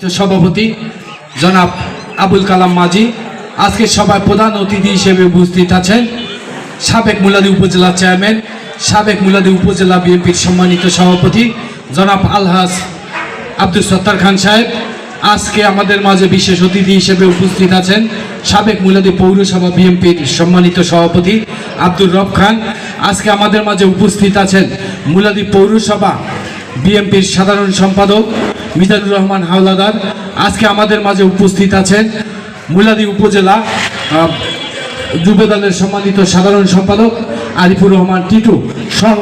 সভাপতি জনাব আবুল কালাম মাঝি আজকে সভায় প্রধান অতিথি হিসেবে উপস্থিত আছেন সাবেক মুলাদী উপজেলা চেয়ারম্যান সাবেক মুলাদী উপজেলা বিএনপির সম্মানিত সভাপতি জনাব আলহাজ আব্দুল সত্তার খান সাহেব। আজকে আমাদের মাঝে বিশেষ অতিথি হিসেবে উপস্থিত আছেন সাবেক মুলাদী পৌরসভা বিএনপির সম্মানিত সভাপতি আব্দুর রব খান। আজকে আমাদের মাঝে উপস্থিত আছেন মুলাদী পৌরসভা বিএনপির সাধারণ সম্পাদক মিজানুর রহমান হাওলাদার। আজকে আমাদের মাঝে উপস্থিত আছেন মুলাদী উপজেলা যুবদলের সম্মানিত সাধারণ সম্পাদক আরিফুর রহমান টিটু সহ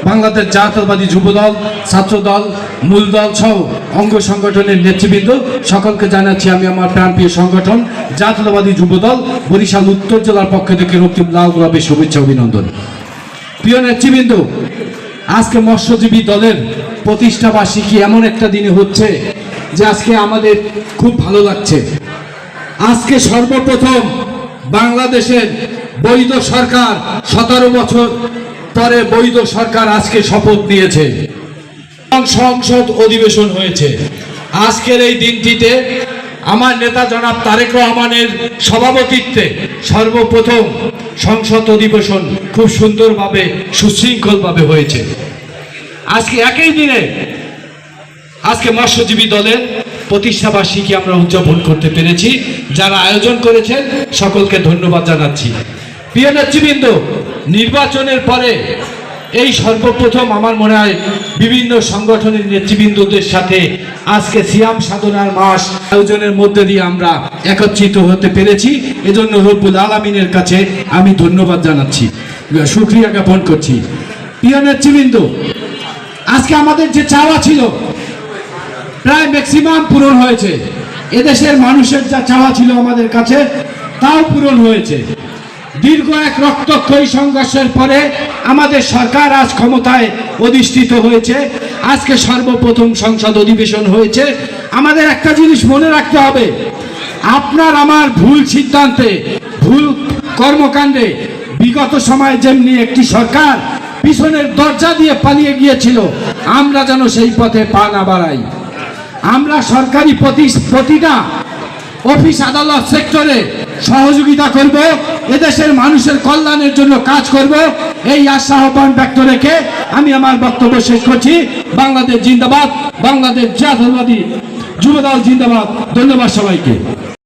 বাংলাদেশ জাতীয়তাবাদী যুবদল, ছাত্রদল, মূলদল সহ অঙ্গ সংগঠনের নেতৃবৃন্দ সকলকে জানাচ্ছি আমি আমার প্রাণপ্রিয় সংগঠন জাতীয়তাবাদী যুবদল বরিশাল উত্তর জেলার পক্ষ থেকে রক্তিম লাল গোলাপের শুভেচ্ছা অভিনন্দন। প্রিয় নেতৃবৃন্দ, আজকে মৎস্যজীবী দলের প্রতিষ্ঠা বার্ষিকী এমন একটা দিনে হচ্ছে যে আজকে আমাদের খুব ভালো লাগছে। আজকে সর্বপ্রথম বাংলাদেশের বৈধ সরকার 17 বছর পরে বৈধ সরকার আজকে শপথ নিয়েছে, সংসদ অধিবেশন হয়েছে। আজকের এই দিনটিতে আমার নেতা জনাব তারেক রহমানের সভাপতিত্বে সর্বপ্রথম সংসদ অধিবেশন খুব সুন্দরভাবে সুশৃঙ্খলভাবে হয়েছে। আজকে একই দিনে আজকে মৎস্যজীবী দলের প্রতিষ্ঠা বার্ষিকী আমরা উদযাপন করতে পেরেছি। যারা আয়োজন করেছেন সকলকে ধন্যবাদ জানাচ্ছি। প্রিয় নেতৃবৃন্দ, নির্বাচনের পরে এই সর্বপ্রথম আমার মনে হয় বিভিন্ন সংগঠনের নেতৃবৃন্দদের সাথে আজকে সিয়াম সাধনার মাস আয়োজনের মধ্যে দিয়ে আমরা একত্রিত হতে পেরেছি। এজন্য রব্বুল আলামিনের কাছে আমি ধন্যবাদ জানাচ্ছি, শুকরিয়া জ্ঞাপন করছি। প্রিয় নেতৃবৃন্দ, আজকে আমাদের যে চাওয়া ছিল প্রায় ম্যাক্সিমাম পূরণ হয়েছে। এদেশের মানুষের যা চাওয়া ছিল আমাদের কাছে তাও পূরণ হয়েছে। দীর্ঘ এক রক্তক্ষয়ী সংঘর্ষের পরে আমাদের সরকার আজ ক্ষমতায় অধিষ্ঠিত হয়েছে। আজকে সর্বপ্রথম সংসদ অধিবেশন হয়েছে। আমাদের একটা জিনিস মনে রাখতে হবে, আপনার আমার ভুল সিদ্ধান্তে ভুল কর্মকাণ্ডে বিগত সময়ে যেমনি একটি সরকার পিছনের দরজা দিয়ে পালিয়ে গিয়েছিল, আমরা যেন সেই পথে পা না বাড়াই। আমরা সরকারি প্রতিটা অফিস আদালত সেক্টরে সহযোগিতা করব, এদেশের মানুষের কল্যাণের জন্য কাজ করব। এই আশা আহ্বান ব্যক্ত রেখে আমি আমার বক্তব্য শেষ করছি। বাংলাদেশ জিন্দাবাদ, বাংলাদেশ জাতীয়তাবাদী যুবদল জিন্দাবাদ। ধন্যবাদ সবাইকে।